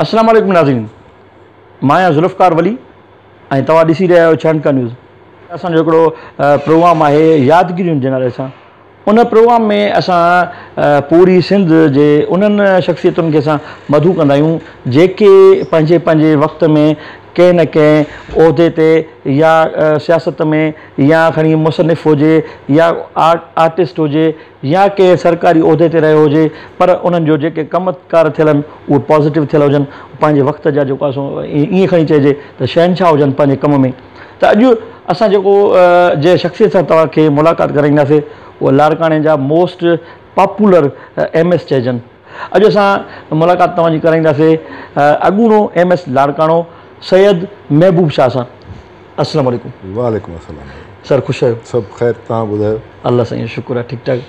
अस्सलाम वालेकुम नाज़रीन, मां ज़ुल्फ़कार वली ऐं तव्हां ॾिसी रहिया आहियो छानका न्यूज़। असांजो हिकिड़ो प्रोग्राम आहे यादगिरियुनि जे नाले सां। उन प्रोग्राम में असां पूरी सिंध जे उन्हनि शख़्सियतुनि खे असां मधु कंदा आहियूं जेके पंहिंजे पंहिंजे वक़्त में कंहिं न कंहिं उहिदे ते या सियासत में या खणी मुसनिफ़ हुजे या आर्टिस्ट हुजे या कंहिं सरकारी उहिदे ते रहियो हुजे, पर उन्हनि जो जेके कमकार थियल आहिनि उहे पॉज़िटिव थियल हुजनि, पंहिंजे वक़्त जा जेको आहे ईअं खणी चइजे त शहनशाह हुजनि पंहिंजे कम में। त अॼु असां जेको जंहिं शख़्सियत सां तव्हांखे मुलाक़ात कराईंदासीं उहे लाड़काणे जा मोस्ट पॉपुलर MS चइजनि। अॼु असां मुलाक़ात तव्हांजी कराईंदासीं अॻूणो MS लाड़काणो सैयद महबूब शाह सां। अस्सलाम वालेकुम। वालेकुम अस्सलाम सर, ख़ुशि आहियो? सभु ख़ैर, तव्हां ॿुधायो? अल्लाह साईं शुक्र आहे, ठीकु ठाक।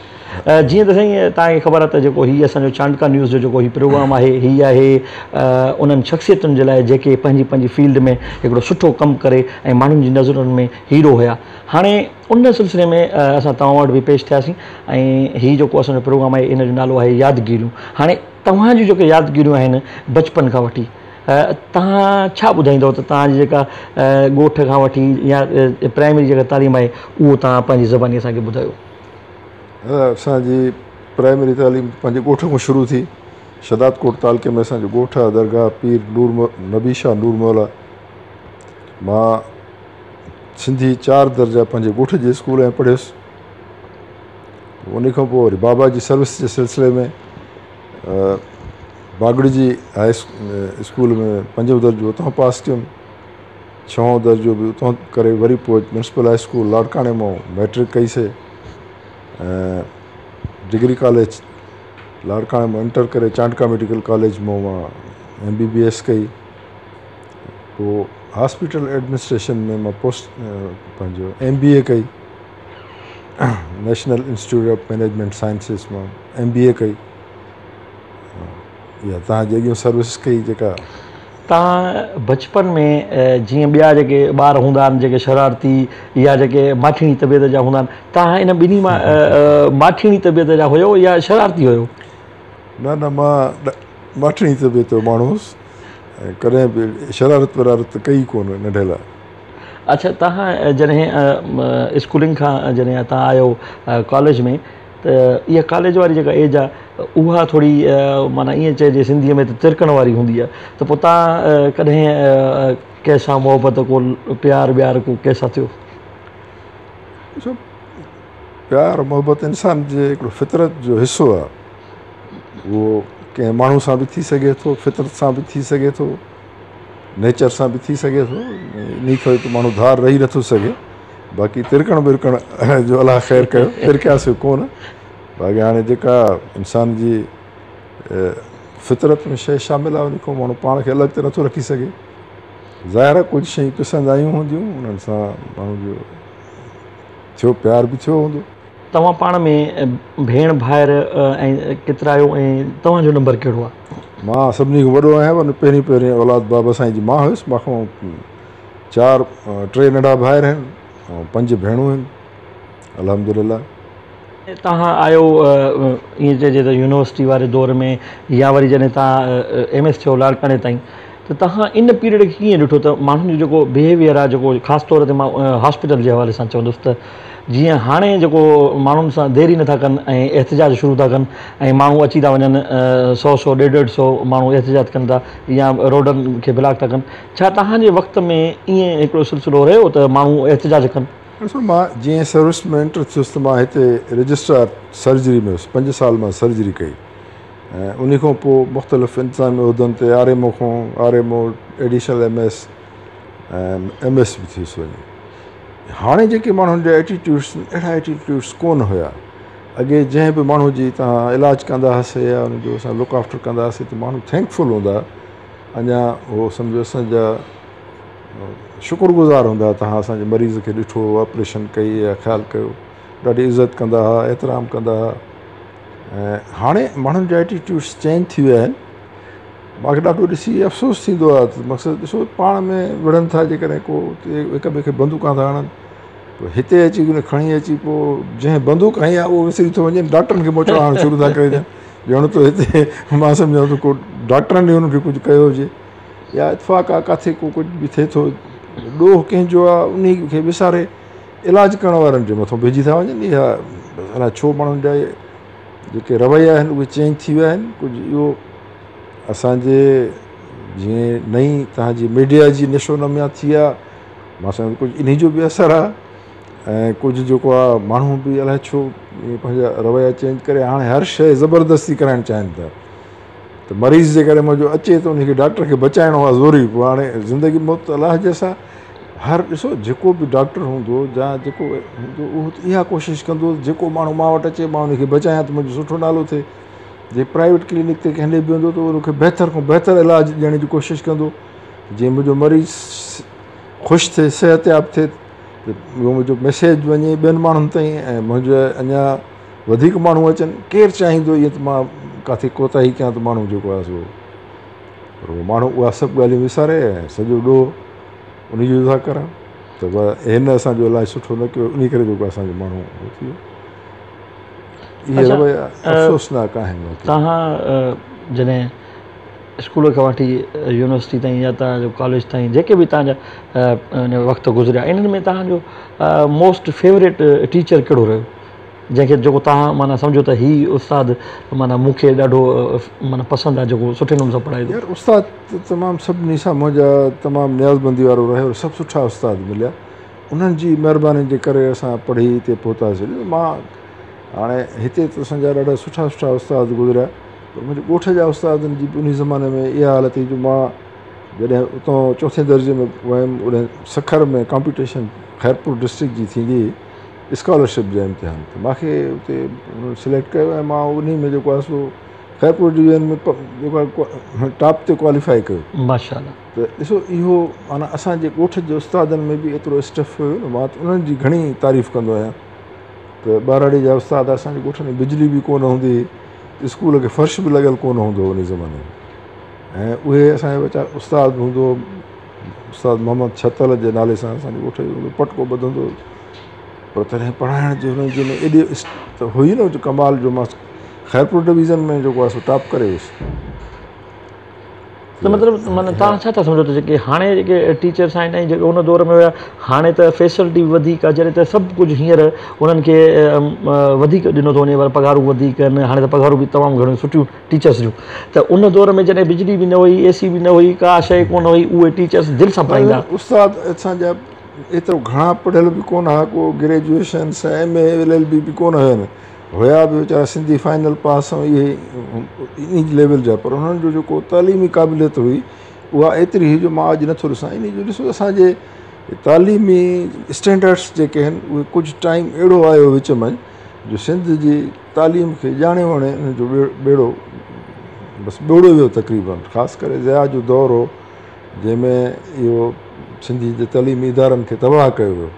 जीअं त साईं तव्हांखे ख़बर आहे त जेको हीउ असांजो चांडका न्यूज़ जो जेको हीउ प्रोग्राम आहे हीअ आहे उन्हनि शख़्सियतुनि जे लाइ जेके पंहिंजी पंहिंजी फील्ड में हिकिड़ो सुठो कमु करे ऐं माण्हुनि जी नज़रुनि में हीरो हुया। हाणे उन सिलसिले में असां तव्हां वटि बि पेश थियासीं ऐं हीउ जेको असांजो प्रोग्राम आहे इन जो नालो आहे यादगिरियूं। हाणे तव्हां जूं जेके यादगिरियूं आहिनि बचपन खां वठी तव्हां छा ॿुधाईंदव त तव्हांजी जेका ॻोठ खां वठी या प्राइमरी जेका तालीम आहे उहो तव्हां पंहिंजी ज़बानी असांखे ॿुधायो। असांजी प्राइमरी तालीम पंहिंजे ॻोठ खां शुरू थी। शदादकोट तालुके में असांजो ॻोठ आहे, दरगाह पीर नबी शाह नूर मौला। मां सिंधी 4 दर्जा पंहिंजे ॻोठ जे स्कूल में पढ़ियुसि। उन खां पोइ वरी बाबा जी सर्विस जे सिलसिले में बागड़ी जी हाई स्कूल में 5हों दर्जो उतां पास कयुमि। 6हों दर्जो बि उतां करे वरी पोइ म्यूनिसिपल हाई स्कूल लाड़काणे मां मैट्रिक कईसीं। डिग्री कॉलेज लाड़काणे मां इंटर करे चांडका मेडिकल कॉलेज मां MBBS कई। पोइ हॉस्पिटल एडमिनिस्ट्रेशन में मां पोस्ट पंहिंजो MBA कई। National institute of management sciences मां MBA कई। या तव्हांजी अॻियूं सर्विस कई जेका तव्हां बचपन में जीअं ॿिया जेके ॿार हूंदा आहिनि जेके शरारती या जेके माठीणी तबियत जा हूंदा आहिनि, तव्हां इन ॿिन्ही मां माठीणी तबियत जा हुयो या शरारती हुयो? न मां माठीणी तबियत जो माण्हू हुउसि ऐं कॾहिं बि शरारत वरारत कई कोन नंढे लाइ। अच्छा, तव्हां जॾहिं स्कूलिंग खां जॾहिं तव्हां आयो कॉलेज में त इहा कॉलेज वारी जेका एज आहे उहा थोरी माना ईअं चइजे सिंधीअ में त तिरकण वारी हूंदी आहे। त पोइ तव्हां कॾहिं कंहिंसां मोहबत को प्यार व्यार को कंहिंसां थियो? ॾिसो, प्यार मोहबत इंसान जे हिकिड़ो फितरत जो हिसो आहे। उहो कंहिं माण्हू सां बि थी सघे थो, फितरत सां बि थी सघे थो, नेचर सां बि थी सघे थो। इन खां त माण्हू धार रही नथो सघे। बाक़ी तिरकण बिरकण जो अलाह ख़ैर कयो, तिरकियासीं कोन। बाक़ी हाणे जेका इंसान जी फितरत में शइ शामिल आहे उन खां माण्हू पाण खे अलॻि त नथो रखी सघे। ज़ाहिर आहे कुझु शयूं पसंदि आयूं हूंदियूं, उन्हनि सां माण्हू जो थियो प्यार बि थियो हूंदो। तव्हां पाण में भेण भाइर ऐं केतिरा आहियो ऐं तव्हांजो नंबर कहिड़ो आहे? मां सभिनी खां वॾो आहियां। पहिरीं औलाद बाबा साईं जी मां हुयुसि। मूंखां 3 नंढा भाइर आहिनि ऐं 5 भेणूं आहिनि अल्हम्दुलिल्लाह। तव्हां आयो ईअं चइजे त यूनिवर्सिटी वारे दौर में या वरी जॾहिं तव्हां MS थियो लाड़काणे ताईं, त तव्हां इन पीरियड खे कीअं ॾिठो त माण्हुनि जो जेको बिहेवियर आहे जेको ख़ासि तौर ते मां हॉस्पिटल जे हवाले सां चवंदुसि त जीअं हाणे जेको माण्हुनि सां देरी नथा कनि ऐं एहतिजाज शुरू था कनि ऐं माण्हू अची था वञनि 100 150 माण्हू एहतिजाज कनि था या रोडनि खे ब्लॉक था कनि, छा तव्हांजे वक़्त में ईअं हिकिड़ो सिलसिलो रहियो त माण्हू एहतिजाज कनि? ॾिसो, मां जीअं सर्विस में एंटर थियुसि त मां हिते रजिस्ट्रार सर्जरी में हुयुसि। 5 साल मां सर्जरी कई ऐं उन खां पोइ मुख़्तलिफ़ इंतज़ामी उहिदनि ते RMO खां RMO एडिशनल MS ऐं MS बि थियुसि वञी। हाणे जेके माण्हुनि जा एटीट्यूड्स अहिड़ा एटीट्यूड्स कोन हुया। अॻे जंहिं बि माण्हू जी तव्हां इलाजु कंदा हुआसीं या उनजो असां लुक आफ्टर कंदा हुआसीं त माण्हू थैंकफुल हूंदा। अञा उहो सम्झो असांजा शुक्रगुज़ार हूंदा। तव्हां असांजे मरीज़ खे ॾिठो, ऑपरेशन कई या ख़्यालु कयो, ॾाढी इज़त कंदा हुआ, एतिराम कंदा हुआ। ऐं हाणे माण्हुनि जा एटीट्यूड्स चेंज थी विया आहिनि। मूंखे ॾाढो ॾिसी अफ़सोस थींदो आहे त मक़सदु ॾिसो पाण में विढ़नि था जेकॾहिं को हिक ॿिए खे बंदूकां था हणनि, पोइ हिते अची उन खणी अची पोइ जंहिं बंदूक हई आहे उहो विसरी थो वञे, डॉक्टरनि खे मोचड़ा हणणु शुरू था करे ॼणो त हिते मां सम्झां थो को डॉक्टरनि हुनखे कुझु कयो हुजे या इतफ़ाक़ आहे किथे को कुझु बि थिए थो ॾोह कंहिंजो आहे उन खे विसारे इलाजु करण वारनि जे मथां भेजी था वञनि या अलाए छो माण्हुनि जा जेके रवैया आहिनि उहे चेंज थी विया आहिनि कुझु इहो असांजे जीअं नई तव्हांजी मीडिया जी नशोनमिया थी आहे मां सम्झां कुझु इन जो बि असरु आहे ऐं कुझु जेको आहे माण्हू बि अलाए छो ईअं पंहिंजा रवैया चेंज करे हाणे हर शइ ज़बरदस्ती कराइणु चाहिनि था त मरीज़ जे करे मुंहिंजो अचे त उनखे डॉक्टर खे बचाइणो आहे ज़रूरी पोइ हाणे ज़िंदगी मौत अलाह जैसा हर ॾिसो जेको बि डॉक्टर हूंदो या जेको हूंदो उहो इहा कोशिशि कंदो जेको माण्हू मां वटि अचे मां उनखे बचायां त मुंहिंजो सुठो नालो थिए जे प्राइवेट क्लिनिक ते कंहिं बि हूंदो त उनखे बहितर खां बहितर इलाजु ॾियण जी कोशिशि कंदो जीअं मुंहिंजो मरीज़ ख़ुशि थिए सिहतयाब थिए त उहो मुंहिंजो मैसेज वञे ॿियनि माण्हुनि ताईं ऐं मुंहिंजो अञा वधीक माण्हू अचनि केरु चाहींदो ईअं त मां किथे कोताही कयां त माण्हू जेको आहे सो पर उहो माण्हू उहा सभु ॻाल्हियूं विसारे ऐं सॼो ॾोह उनजो था करनि त हिन असांजो इलाजु सुठो न कयो इन करे जेको असांजो माण्हू थी वियो इहे रवैया अफ़सोसनाक आहिनि तव्हां जॾहिं स्कूल खां वठी यूनिवर्सिटी ताईं या तव्हांजो कॉलेज ताईं जेके बि तव्हांजा वक़्तु गुज़रिया इन्हनि में तव्हांजो मोस्ट फेवरेट टीचर कहिड़ो रहियो जंहिंखे जेको तव्हां माना सम्झो त हीअ उस्तादु माना मूंखे ॾाढो माना पसंदि आहे जेको सुठे नमूने सां पढ़ाईंदो यार उस्ताद तमामु सभिनी सां मुंहिंजा तमामु नियाज़बंदी वारो रहियो सभु सुठा उस्ताद मिलिया उन्हनि जी महिरबानी जे करे असां पढ़ी हिते पहुतासीं मां हाणे हिते त असांजा ॾाढा सुठा सुठा उस्ताद गुज़रिया पर मुंहिंजे ॻोठ जा उस्तादनि जी उन ज़माने में इहा हालत हुई जो मां जॾहिं उतां चौथे दर्जे में वियुमि उन सखर में कॉम्पिटिशन ख़ैरपुर डिस्ट्रिक्ट जी थींदी स्कॉलरशिप जा इम्तिहान त मूंखे उते सिलेक्ट कयो ऐं मां उन में जेको आहे सो ख़ैरपुर डिवीज़न में जेको आहे टॉप ते क्वालिफाई कयो माशाअल्लाह त ॾिसो इहो माना असांजे ॻोठ जे उस्तादनि में बि एतिरो स्टफ हुयो न मां त उन्हनि जी घणी तारीफ़ कंदो आहियां त ॿारहाड़ी जा उस्ताद असांजे ॻोठ में बिजली बि कोन हूंदी स्कूल खे फर्श बि लॻियलु कोन हूंदो उन ज़माने में ऐं उहे असांजे वीचारा उस्ताद हूंदो उस्ताद मोहम्मद छतल जे नाले सां असांजे ॻोठ जो हूंदो पटको ॿधंदो पर तॾहिं पढ़ाइण जो हुननि में एॾी त हुई न कमाल जो मां ख़ैरपुर डिवीज़न में जेको आहे सो टॉप करे वियुसि त मतिलबु माना तव्हां छा था सम्झो त जेके हाणे जेके टीचर्स आहिनि ऐं जेके उन दौर में हुया हाणे त फैसिलिटी वधीक आहे जॾहिं त सभु कुझु हींअर उन्हनि खे वधीक ॾिनो थो वञे पर पघारूं वधीक आहिनि हाणे त पघारूं बि तमामु घणियूं सुठियूं टीचर्स जूं त उन दौर में जॾहिं बिजली बि न हुई AC बि न हुई का शइ कोन हुई उहे टीचर्स दिलि सां पढ़ाईंदा उस्ताद असांजा एतिरो घणा पढ़ियल बि कोन हुआ को ग्रेजुएशन MA LLB बि कोन हुयनि हुया बि वीचारा सिंधी फाइनल पास ऐं इहे इन लेवल जा पर उन्हनि जो जेको तइलीमी क़ाबिलियत हुई उहा एतिरी हुई जो मां अॼु नथो ॾिसां इन जो ॾिसो असांजे तइलीमी स्टैंडर्ड्स जेके आहिनि उहे कुझु टाइम अहिड़ो आयो विच में जो सिंध जी तालीम खे ॼाणे वणे उन जो ॿेड़ो बसि ॿेड़ो वियो तक़रीबन ख़ासि करे ज़िया जो दौर हो जंहिंमें इहो सिंधी जे तइलीमी इदारनि खे तबाह कयो वियो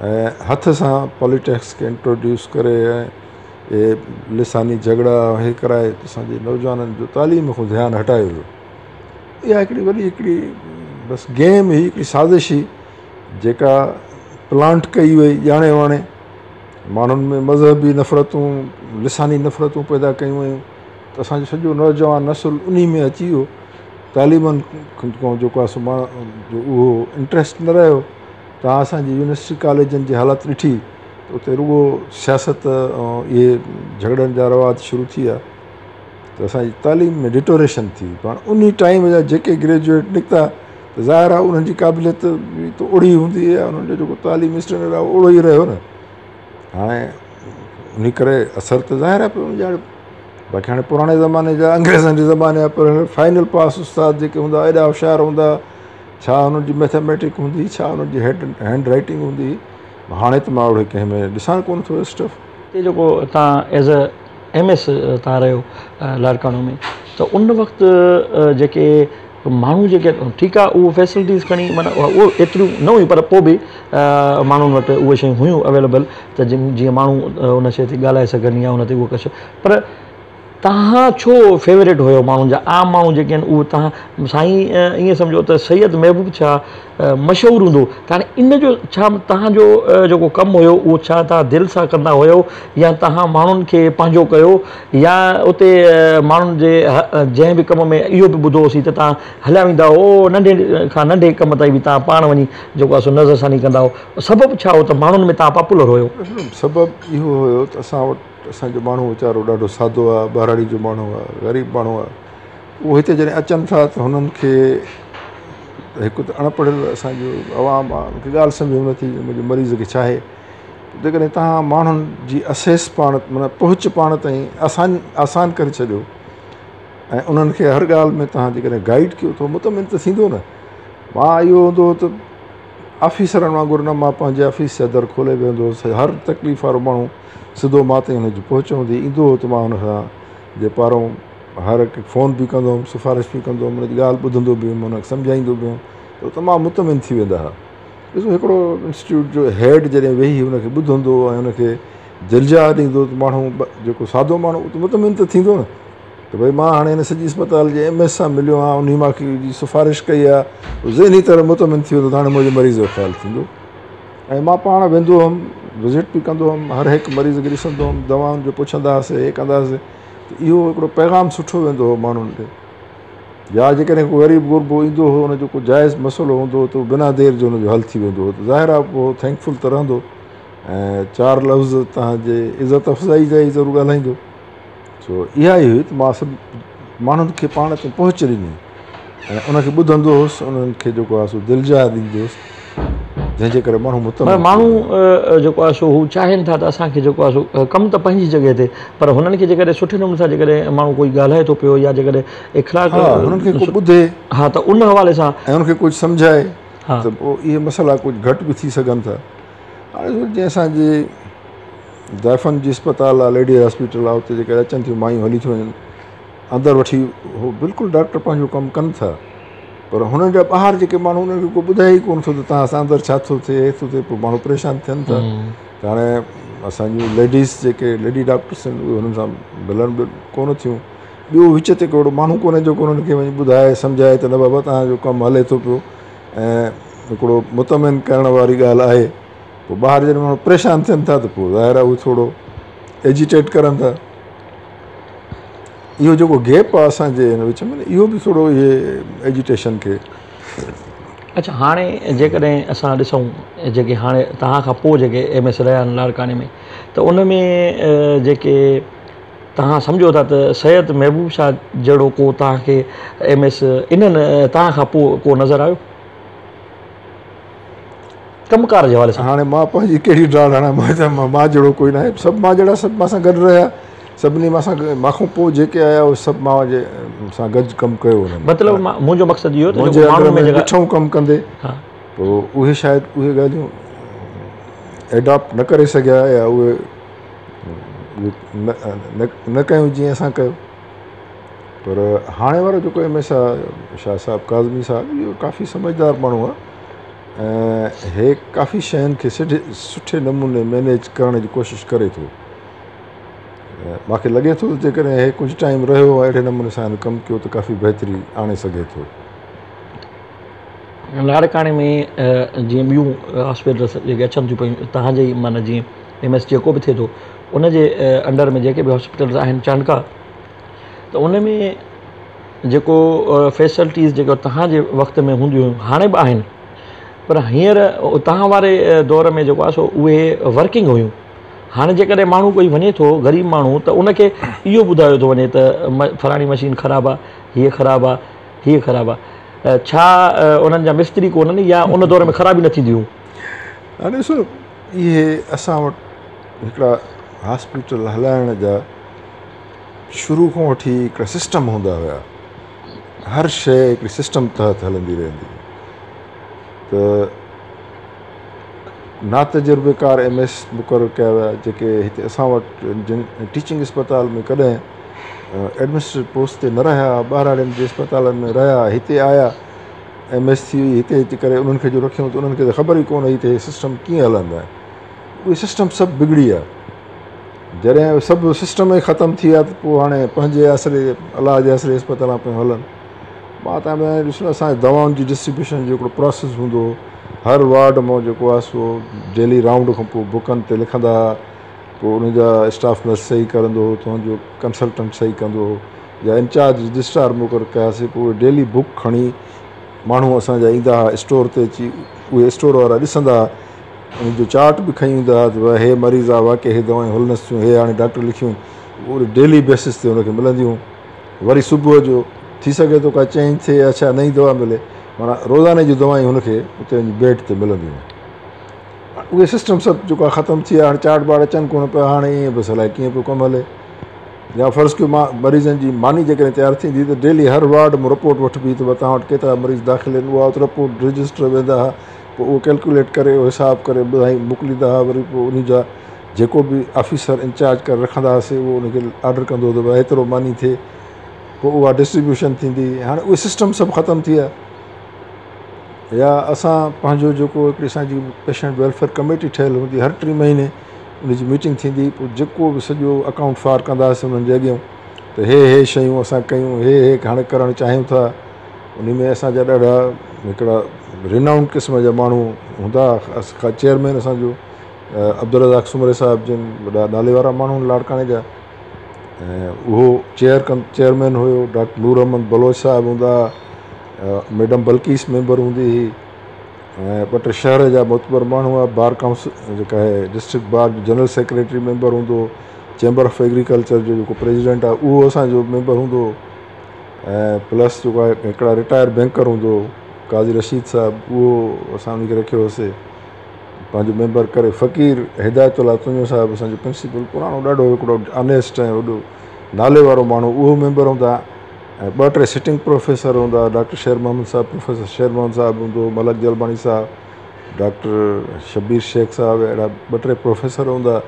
ऐं हथ सां पॉलिटिक्स खे इंट्रोड्यूस करे ऐं इहे लिसानी झगड़ा हे कराए असांजे नौजवाननि जो तालीम खां ध्यानु हटायो वियो इहा हिकिड़ी वॾी हिकिड़ी बसि गेम हुई हिकिड़ी साज़िश हुई जेका प्लांट कई वई ॼाणे वाणे माण्हुनि में मज़हबी नफ़रतूं लिसानी नफ़रतूं पैदा कयूं वयूं त असांजो सॼो नौजवान नसुल उन में अची वियो तालीमनि खां जेको आहे सो मां जो उहो इंट्रस्ट न रहियो तव्हां असांजी यूनिवर्सिटी कॉलेजनि जी हालति ॾिठी त उते रुॻो सियासत ऐं इहे झगड़नि जा रवाज शुरू थी विया त असांजी तालीम में डिटोरेशन थी पाण उन टाइम जा जेके ग्रेजुएट निकिता त ज़ाहिर आहे उन्हनि जी क़ाबिलियत बि त ओड़ी हूंदी आहे उन्हनि जो जेको तालीमी स्टैंडर्ड आहे ओड़ो ई रहियो न हाणे उन करे असरु त ज़ाहिर आहे पियो ॼाण बाक़ी हाणे पुराणे ज़माने जा अंग्रेज़नि जे ज़माने जा पर फाइनल पास उस्ताद जेके हूंदा एॾा होशियारु हूंदा छा हुननि जी मैथमेटिक हूंदी छा हुननि जी हैंड राइटिंग हूंदी हाणे त मां ओड़े कंहिं में ॾिसणु कोन थो स्टफ हिते जेको तव्हां एज़ अ MS तव्हां रहियो लाड़कानो में त उन वक़्तु जेके माण्हू जेके ठीकु आहे उहो फैसिलिटीज़ खणी माना उहो एतिरियूं न हुयूं पर पोइ बि माण्हुनि वटि उहे शयूं हुयूं अवेलेबल त जीअं माण्हू उन शइ ते ॻाल्हाए सघनि या हुन ते उहो कुझु पर तव्हां छो फेवरेट हुयो माण्हुनि जा आम माण्हू जेके आहिनि उहे तव्हां साईं ईअं सम्झो त सैयद महबूब छा मशहूरु हूंदो त हाणे इन जो छा तव्हांजो जेको कमु हुयो उहो छा तव्हां दिलि सां कंदा हुयो या तव्हां माण्हुनि खे पंहिंजो कयो या उते माण्हुनि जे जंहिं बि कम में इहो बि ॿुधो होसीं त तव्हां हलिया वेंदा हुओ नंढे खां नंढे कम ताईं बि तव्हां पाण वञी जेको आहे सो नज़रसानी कंदा हुओ सबबु छा हो त माण्हुनि में तव्हां पॉपुलर हुयो? सबबु इहो हुयो त असां वटि असांजो माण्हू वीचारो ॾाढो सादो आहे, ॿारहाड़ी जो माण्हू आहे, ग़रीब माण्हू आहे। उहो हिते जॾहिं अचनि था त हुननि खे हिकु त अणपढ़ियल असांजो आवाम आहे, मूंखे ॻाल्हि सम्झ में नथी मुंहिंजे मरीज़ खे छा आहे। जेकॾहिं तव्हां माण्हुनि जी असेस पाण माना पहुच पाण ताईं आसान करे छॾियो ऐं उन्हनि खे हर ॻाल्हि में तव्हां जेकॾहिं गाइड कयो त मुतमिन त थींदो न। मां इहो हूंदो त ऑफिसरनि वांगुरु न, मां पंहिंजे ऑफिस जा दर खोले वेहंदो हुउसि। हर तकलीफ़ वारो माण्हू सिधो मां ताईं हुनजी पहुच हूंदी, ईंदो हुओ त मां हुनखां जे पारों हर हिकु फ़ोन बि कंदो हुउमि, सिफ़ारिश बि कंदो हुउमि, हुनजी ॻाल्हि ॿुधंदो बि हुउमि, हुनखे सम्झाईंदो बि हुउमि त तमामु मुतमिन थी वेंदा हुआ। ॾिसो हिकिड़ो इंस्टीट्यूट जो हेड जॾहिं वेही हुनखे ॿुधंदो ऐं हुनखे दिलजा ॾींदो त माण्हू जेको सादो माण्हू त मुतमिन त थींदो न त भई मां हाणे हिन सॼी अस्पताल जे MS सां मिलियो आहियां, उन मूंखे जी सिफ़ारिश कई आहे, ज़हनी तरह मुतमिन थी वेंदो त हाणे मुंहिंजे मरीज़ जो ख़्यालु थींदो। ऐं मां पाण वेंदो हुउमि, विज़िट बि कंदो हुउमि, हर हिकु मरीज़ खे ॾिसंदो हुउमि, दवाउनि जो पुछंदा हुआसीं, हे कंदा हुआसीं त इहो हिकिड़ो पैगाम सुठो वेंदो हुओ माण्हुनि ॾे। या जेकॾहिं को ग़रीब गुरबो ईंदो हुओ, हुनजो को जाइज़ मसइलो हूंदो हुओ त बिना देरि जो हुनजो हल थी वेंदो हुओ। त ज़ाहिर आहे पोइ थैंकफुल त रहंदो ऐं 4 लफ़्ज़ तव्हांजे इज़त अफ़ज़ाई जा ई ज़रूरु ॻाल्हाईंदो। सो इहा ई हुई त मां सभु माण्हुनि खे पाण ते पहुच ॾिनी ऐं उनखे ॿुधंदो हुउसि, उन्हनि खे जेको आहे सो दिलजा ॾींदो हुउसि, जंहिंजे करे माण्हू माण्हू जेको आहे सो हू चाहिनि था त असांखे जेको आहे सो कमु त पंहिंजी जॻह ते, पर हुननि खे जेकॾहिं सुठे नमूने सां जेकॾहिं माण्हू कोई ॻाल्हाए थो पियो या जेकॾहिं इख़लाक़ हुननि खे को ॿुधे हा त उन हवाले सां ऐं उनखे कुझु सम्झाए त पोइ इहे मसइला कुझु घटि बि थी सघनि था। हाणे जीअं असांजे ज़ाइफ़नि जी अस्पताल आहे, लेडी हॉस्पिटल आहे, उते जेके अचनि थियूं मायूं हली थियूं वञनि अंदरि वठी, उहो बिल्कुलु डॉक्टर पंहिंजो कमु कनि था, पर हुननि जा ॿाहिरि जेके माण्हू उन्हनि खे को ॿुधाए ई कोन थो त तव्हां सां अंदरि छा थो थिए, हे थो थिए, पोइ माण्हू परेशान थियनि था। त हाणे असांजूं लेडीज़ जेके लेडी डॉक्टर्स आहिनि उहे हुननि सां मिलनि बि कोन थियूं। ॿियो विच ते कहिड़ो माण्हू कोन्हे जेको उन्हनि खे वञी ॿुधाए सम्झाए त न बाबा तव्हांजो कमु हले थो पियो ऐं हिकिड़ो मुतमिन करण वारी ॻाल्हि आहे। पोइ ॿाहिरि जॾहिं माण्हू परेशान थियनि था त पोइ ज़ाहिर आहे उहे थोरो एजिटेट करनि था। इहो जेको गैप आहे असांजे हिन विच में, इहो बि थोरो इहे एजिटेशन खे। अच्छा, हाणे जेकॾहिं असां ॾिसूं जेके हाणे तव्हां खां पोइ जेके MS रहिया आहिनि लाड़काने में, त उन में जेके तव्हां सम्झो था त सैयद महबूब शाह जहिड़ो को तव्हांखे MS इन्हनि तव्हां खां पोइ को नज़र आयो कमुकार जे हवाले सां? हाणे मां पंहिंजी कहिड़ी ड्राल हणां, मां जहिड़ो कोई न आहे। सभु मां जहिड़ा सभु मां सां गॾु रहिया, सभिनी मां खां पोइ जेके आया उहे सभु मां जे सां गॾु कमु कयो हुननि। मतिलबु मुंहिंजो मक़सदु इहो मुंहिंजे अंदरि में ॾिठऊं कमु कंदे, पोइ उहे शायदि उहे ॻाल्हियूं एडॉप्ट न करे सघिया या उहे न कयूं जीअं असां कयो। पर हाणे वारो जेको MS आहे शाह साहिबु काज़मी साहिबु, इहो काफ़ी समझदार माण्हू आहे ऐं हे काफ़ी शयुनि खे सुठे नमूने मैनेज करण जी कोशिशि करे थो। मूंखे लॻे थो जेकॾहिं हे कुझु टाइम रहियो अहिड़े नमूने सां कमु कयो त काफ़ी बहितरी आणे सघे थो। लाड़काने में जीअं ॿियूं हॉस्पिटल्स जेके अचनि थियूं पियूं तव्हांजे ई माना जीअं MS जेको बि थिए थो उनजे अंडर में जेके बि हॉस्पिटल्स आहिनि चांडका, त उन में जेको फैसिलिटीज़ जेको तव्हांजे वक़्त में हूंदियूं हुयूं हाणे बि आहिनि, पर हींअर तव्हां वारे दौर में जेको आहे सो उहे वर्किंग हुयूं। हाणे जेकॾहिं माण्हू कोई वञे थो ग़रीब माण्हू त उनखे इहो ॿुधायो थो वञे त फलाणी मशीन ख़राबु आहे, हीअ ख़राबु आहे, हीअ ख़राबु आहे। छा उन्हनि जा मिस्त्री कोन्हनि या उन दौर में ख़राबी न थींदियूं? हाणे ॾिसो, इहे असां वटि हिकिड़ा हॉस्पिटल हलाइण जा शुरू खां वठी हिकिड़ा सिस्टम हूंदा हुआ। हर शइ हिकिड़ी सिस्टम तहत हलंदी रहंदी। त नातजुर्बेकार MS मुक़ररु कया विया जेके हिते असां वटि जिन टीचिंग अस्पताल में कॾहिं एडमिनिस्ट्रेटिव पोस्ट ते न रहिया, ॿाहिराड़ियुनि जे अस्पतालनि में रहिया, हिते आया MS थी हुई, हिते अची करे उन्हनि खे जो रखियऊं त उन्हनि खे त ख़बर ई कोन हुई त हे सिस्टम कीअं हलंदा आहिनि। उहे सिस्टम सभु बिगड़ी आहे जॾहिं सभु सिस्टम ई ख़तमु थी विया त पोइ हाणे पंहिंजे आसिरे अलाह जे आसिरे अस्पताल पियूं हलनि। मां तव्हां ॾिसो असांजे दवाउनि जी डिस्ट्रीब्यूशन जो हिकिड़ो प्रोसेस हूंदो हो। हर वार्ड मां जेको आहे सो डेली राउंड खां पोइ बुकनि ते लिखंदा हुआ, पोइ उन जा स्टाफ नर्स सही करंदो हो, तुंहिंजो कंसल्टेंट सही कंदो हो या इंचार्ज रजिस्ट्रार मुक़ररु कयासीं। पोइ उहे डेली बुक खणी माण्हू असांजा ईंदा हुआ स्टोर ते अची, उहे स्टोर वारा ॾिसंदा हुआ, उनजो चार्ट बि खणी ईंदा हुआ त भई हे मरीज़ आहे, वाक़ई हे दवाऊं हलनसि थियूं, हे हाणे डॉक्टर लिखियूं, उहे डेली बेसिस ते हुनखे मिलंदियूं। वरी सुबुह जो थी सघे थो का चेंज थिए या छा नई दवा मिले, माना रोज़ाने जी दवाऊं हुनखे उते वञी बेड ते मिलंदियूं। उहे सिस्टम सभु जेको आहे ख़तमु थी विया। हाणे चार्ट बार्ट अचनि कोन पिया, हाणे ईअं बसि अलाए कीअं पियो कमु हले। या फ़र्ज़ु कयो मरीज़नि जी मानी जेकॾहिं तयारु थींदी त डेली हर वार्ड में रिपोर्ट वठिबी त तव्हां वटि केतिरा मरीज़ दाख़िल आहिनि, उहा रिपोर्ट रजिस्टर वेंदा हुआ, पोइ उहो कैलकुलेट करे उहो हिसाबु करे ॿुधाई मोकिलींदा हुआ। वरी पोइ उन जा जेको बि ऑफिसर इंचार्ज करे रखंदा हुआसीं उहो उनखे ऑडर कंदो त भई एतिरो मानी थिए, पोइ उहा डिस्ट्रीब्यूशन थींदी। हाणे उहे सिस्टम सभु ख़तमु थी विया। या असां पंहिंजो जेको हिकिड़ी असांजी पेशेंट वेलफेयर कमेटी ठहियलु हूंदी, हर 3 महीने उनजी मीटिंग थींदी, पोइ जेको बि सॼो अकाउंट फार कंदासीं उन्हनि जे अॻियां त हे शयूं असां कयूं, हे हाणे करणु चाहियूं था। उन में असांजा ॾाढा हिकिड़ा रिनाउंड क़िस्म जा माण्हू हूंदा। चेयरमैन असांजो अब्दुल रज़ाक सुमरे साहिबु जिन वॾा नाले वारा माण्हू लाड़काणे जा, ऐं उहो चेयरमैन हुयो। डॉक्टर नूर अहमद बलोच साहिबु हूंदा, मैडम बल्कीस मेंबर हूंदी हुई, ऐं 2 शहर जा मोतबर माण्हू हुआ। बार काउंसिल जेका आहे डिस्ट्रिक्ट बार जो जनरल सेक्रेटरी मेंबर हूंदो, चैम्बर ऑफ एग्रीकल्चर जो जेको प्रेसिडेंट आहे उहो असांजो मेंबर हूंदो, ऐं प्लस जेको आहे हिकिड़ा रिटायर बैंकर हूंदो काज़ी रशीद साहिबु, उहो असां उनखे रखियो हुयोसीं पंहिंजो मेंबर करे। फ़क़ीर हिदायतुल्ला तुंहिंजो साहिबु असांजो प्रिंसिपल पुराणो ॾाढो हिकिड़ो ऑनेस्ट ऐं वॾो नाले वारो माण्हू, उहो मेंबर हूंदा। ऐं 2-3 सिटिंग प्रोफेसर हूंदा, डॉक्टर शेर मोहम्मद साहिबु, प्रोफेसर शेर मोहम्मद साहिबु हूंदो, मलक जलबाणी साहिबु, डॉक्टर शबीर शेख साहिबु, अहिड़ा 2-3 प्रोफेसर हूंदा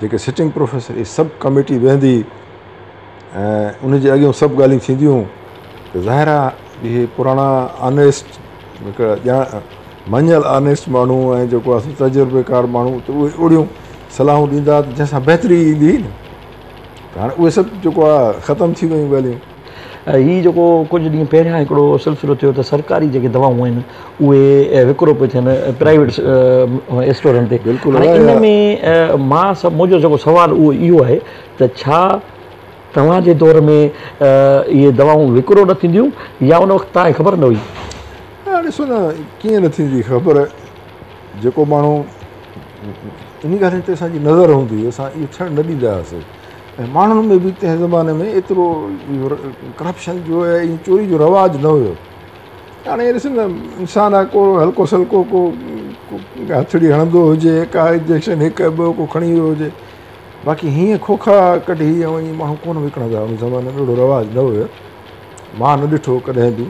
जेके सिटिंग प्रोफेसर। इहे सभु कमेटी वेंदी ऐं उनजे अॻियां सभु ॻाल्हियूं थींदियूं। त ज़ाहिर आहे इहे पुराणा ऑनेस्ट हिकिड़ा मञियल ऑनेस्ट माण्हू ऐं जेको आहे तजुर्बेकार माण्हू, त उहे ओड़ियूं सलाहूं ॾींदा त जंहिंसां बहितरी ईंदी न। त हाणे उहे सभु जेको आहे ख़तमु थी वियूं ॻाल्हियूं। हीअ जेको कुझु ॾींहं पहिरियां हिकिड़ो सिलसिलो थियो त सरकारी जेके दवाऊं आहिनि उहे विकिरो पियो थियनि प्राइवेट स्टोरनि ते। बिल्कुलु। हाणे इन में मुंहिंजो जेको सुवालु उहो इहो आहे त छा तव्हांजे दौर में इहे दवाऊं विकिरो न थींदियूं या उन वक़्तु तव्हांखे ख़बर न हुई? ॾिसो न कीअं न थींदी ख़बर, जेको माण्हू इन ॻाल्हियुनि ते असांजी नज़र हूंदी हुई असां इहो थियणु न ॾींदा हुआसीं। ऐं माण्हुनि में बि तंहिं ज़माने में एतिरो करप्शन जो ऐं इन चोरी जो रवाजु न हुयो। हाणे ॾिस न इंसानु आहे, को हल्को सल्को को हथड़ी हणंदो हुजे, का इंजेक्शन हिकु ॿियो को खणी वियो हुजे, बाक़ी हीअं खोखा कढी ऐं वञी माण्हू कोन विकिणंदा। उन ज़माने में अहिड़ो रवाजु न हुयो, मां न ॾिठो कॾहिं बि।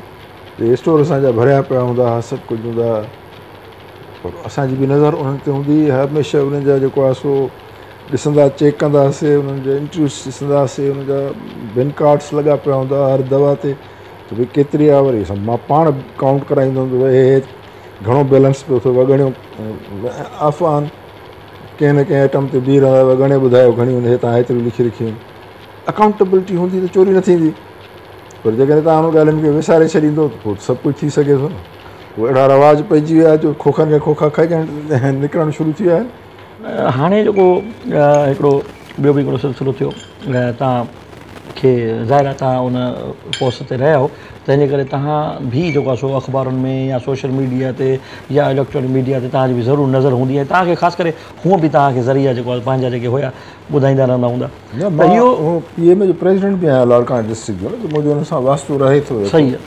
स्टोर असांजा भरिया पिया हूंदा हुआ, सभु कुझु हूंदा हुआ, पर असांजी बि नज़र उन्हनि ते हूंदी हुई। हमेशह उन्हनि जा जेको आहे सो ॾिसंदा, चेक कंदा हुआसीं, उन्हनि जा इंटरव्यूस ॾिसंदा हुआसीं, उन्हनि जा बिन कार्ड्स लॻा पिया हूंदा हुआ हर दवा ते त भई केतिरी आहे। वरी मां पाण काउंट कराईंदो हुउमि त भई हे घणो बैलेंस पियो थियो, वॻणियूं अफ़वान कंहिं न कंहिं आइटम ते बीह रहंदा, वॻणे ॿुधायो घणी हे तव्हां हेतिरियूं लिखी रखियूं। अकाउंटेबिलिटी हूंदी त चोरी न थींदी, पर जेकॾहिं तव्हां उन ॻाल्हियुनि खे विसारे छॾींदो त पोइ सभु कुझु थी सघे थो न। पोइ अहिड़ा रवाज पइजी विया जो खोखनि खे खोखा खाइजणु निकिरणु शुरू थी विया आहिनि। हाणे जेको हिकिड़ो ॿियो बि हिकिड़ो सिलसिलो थियो, तव्हांखे ज़ाहिर आहे तव्हां उन पोस्ट ते रहिया हो, तंहिंजे करे तव्हां बि जेको आहे सो अख़बारुनि में या सोशल मीडिया ते या इलेक्ट्रॉनिक मीडिया ते तव्हांजी बि ज़रूरु नज़र हूंदी आहे। तव्हांखे ख़ासि करे हूअं बि तव्हांखे ज़रिया जेको आहे पंहिंजा जेके हुया ॿुधाईंदा रहंदा हूंदा। त इहो PMA जो प्रेसिडेंट बि आहियां लाड़काणे डिस्ट्रिक्ट जो, त मुंहिंजो हुन सां वास्तो रहे थो। सही आहे।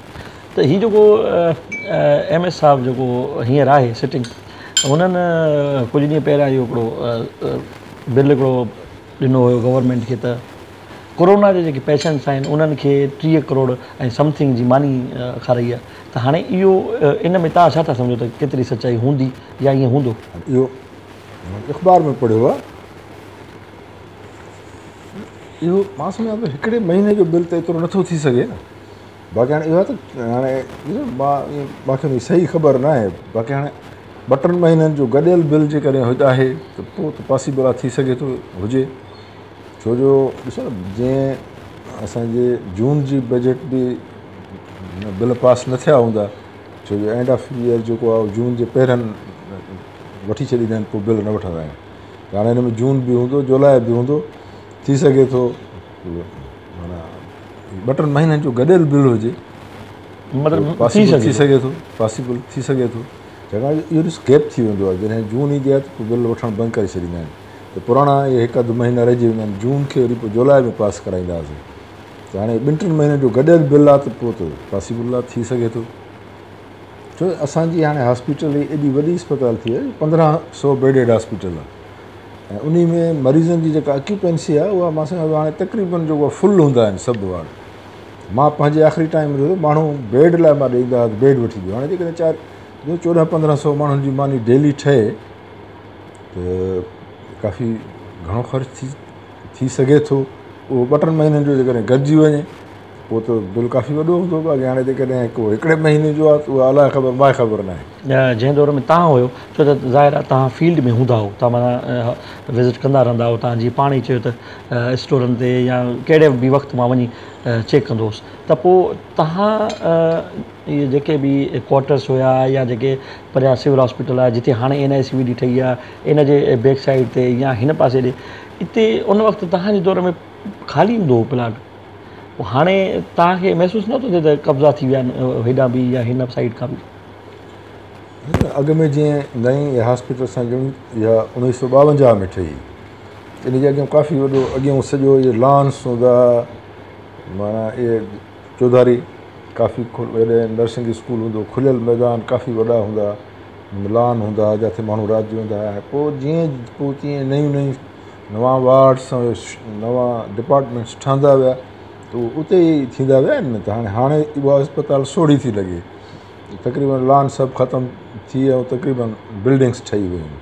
त हीउ जेको MS साहिबु जेको हींअर आहे सिटिंग, हुननि कुझु ॾींहं पहिरियां इहो हिकिड़ो बिल हिकिड़ो ॾिनो हुयो गवर्नमेंट खे त कोरोना जे जेके पेशेंट्स आहिनि उन्हनि खे 30 करोड़ ऐं समथिंग जी मानी खाराई आहे। त हाणे इहो इन में तव्हां छा था सम्झो त केतिरी सचाई हूंदी या ईअं हूंदो? इहो अख़बार में पढ़ियो आहे, इहो मां सम्झां थो हिकिड़े महीने जो बिल त एतिरो नथो थी सघे न। बाक़ी हाणे इहो आहे त हाणे मूंखे सही ख़बर न आहे, बाक़ी हाणे 2-3 महीननि जो गॾियल बिल जेकॾहिं आहे त पोइ त पॉसिबल आहे, थी सघे थो हुजे। छो जो ॾिसो न जीअं असांजे जून जी बजट बि बिल पास न थिया हूंदा, छो जो एंड ऑफ ईयर जेको आहे जून जे पहिरियनि वठी छॾींदा आहिनि, पोइ बिल न वठंदा आहिनि। त हाणे हिन में जून बि हूंदो, जुलाई बि हूंदो, थी सघे थो माना 2-3 महीननि जो गॾियल बिल हुजे, मतिलबु थी सघे थो, पॉसिबल थी सघे थो। छाकाणि इहो ॾिस गैप थी वेंदो आहे, जॾहिं जून ईंदी आहे त पोइ बिल वठणु बंदि करे छॾींदा आहिनि, त पुराणा इहे 1-2 महीना रहिजी वेंदा आहिनि, जून खे वरी पोइ जुलाई में पास कराईंदासीं। त हाणे 2-3 महीननि जो गॾियल बिल आहे त पोइ त पॉसिबल आहे, थी सघे थो। छो असांजी हाणे हॉस्पिटल एॾी वॾी अस्पताल थी आहे, 1500 बेडेड हॉस्पिटल आहे, ऐं उन में मरीज़नि जी जेका ऑक्यूपेंसी आहे उहा मां सम्झां थो हाणे तक़रीबन जेको फुल हूंदा आहिनि सभु वार्ड। मां पंहिंजे आख़िरी टाइम में माण्हू बेड लाइ मां ॾींदा हुआ बेड वठी ॾियो, हाणे जेकॾहिं 1400-1500 माण्हुनि जी मानी डेली ठहे त काफ़ी घणो ख़र्चु थी सघे थो। उहो 2-3 महीननि जो जेकॾहिं गॾिजी वञे पोइ त बिल काफ़ी वॾो हूंदो, बाक़ी हाणे जेकॾहिं को हिकिड़े महीने जो आहे त उहा अलाए ख़बर मां ख़बर न आहे। जंहिं दौर में तव्हां हुयो, छो त ज़ाहिर आहे तव्हां फील्ड में हूंदा हो, तव्हां माना विज़िट कंदा रहंदा हो, तव्हां जीअं पाण ई चयो त स्टोरनि ते या कहिड़े बि वक़्तु मां वञी चेक कंदो हुउसि, त पोइ तव्हां इहे जेके बि क्वार्टर्स हुया या जेके परियां सिविल हॉस्पिटल आहे जिते हाणे NICVD ठही आहे, इन जे बैक साइड ते या हिन पासे ॾे, हिते उन वक़्तु तव्हांजे दौर में ख़ाली हूंदो हो प्लाट, पोइ हाणे तव्हांखे महसूसु न थो थिए त कब्ज़ा थी विया आहिनि हेॾा बि या हिन साइड खां बि? अॻु में जीअं नई हॉस्पिटल असां ॼण इहा 1952 में ठही, इन जे अॻियां काफ़ी वॾो अॻियां सॼो इहे लॉन्स हूंदा, माना इहे चौधारी काफ़ी वॾे नर्सिंग स्कूल हूंदो, खुलियल मैदान काफ़ी वॾा हूंदा, लॉन हूंदा जिते माण्हू राति जो हूंदा। पोइ जीअं पोइ तीअं नयूं नवां वार्ड्स नवां डिपार्टमेंट्स ठहंदा विया त उते ई थींदा विया आहिनि न। त हाणे उहा अस्पताल सोढ़ी थी लॻे, तक़रीबन लॉन सभु ख़तमु थी वियो, तक़रीबन बिल्डिंग्स ठही वियूं आहिनि।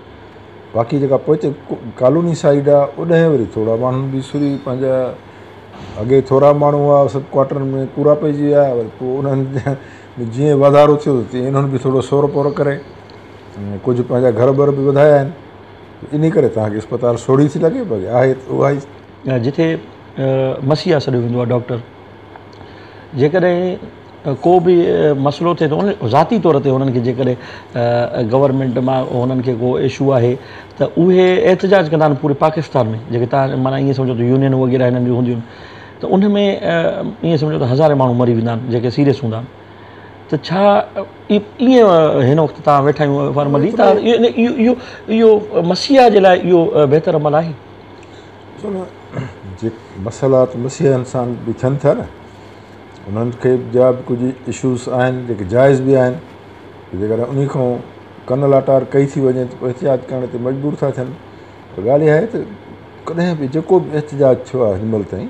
बाक़ी जेका पोइ हिते कॉलोनी साइड आहे उॾहें वरी थोरा माण्हुनि बि सुरी पंहिंजा अॻे थोरा माण्हू हुआ सभु क्वार्टरनि में पूरा पइजी विया, वरी पोइ उन्हनि जीअं वाधारो थियो तीअं इन्हनि बि थोरो सोर पोर करे कुझु पंहिंजा घर बर बि वधाया आहिनि, इन करे तव्हांखे अस्पताल सोढ़ी थी लॻे। बाक़ी आहे उहा ई जिथे मसीहा सॾियो वेंदो आहे डॉक्टर, जेकॾहिं को बि मसइलो थिए थो उन ज़ाती तौर ते उन्हनि खे जेकॾहिं गवर्नमेंट मां उन्हनि खे को इशू आहे त उहे एहतजाज कंदा आहिनि पूरे पाकिस्तान में, जेके तव्हां माना ईअं सम्झो त यूनियन वग़ैरह हिननि जूं हूंदियूं आहिनि, त उन में ईअं सम्झो त हज़ारे माण्हू मरी वेंदा आहिनि जेके सीरियस हूंदा आहिनि। त छा ईअं हिन वक़्तु तव्हां वेठा आहियूं फॉर्मली त इहो मसीहा जे लाइ इहो बहितर अमल आहे? ॾिसो न, जे मसइला त मसीहनि सां बि थियनि था न, उन्हनि खे जा बि कुझु इशूज़ आहिनि जेके जाइज़ बि आहिनि, जेकॾहिं उन खां कन लाटार कई थी वञे त पोइ एहतिजाज करण ते मजबूर था थियनि। त ॻाल्हि इहा आहे त कॾहिं बि जेको बि एहतिजाज थियो आहे हिनमहिल ताईं,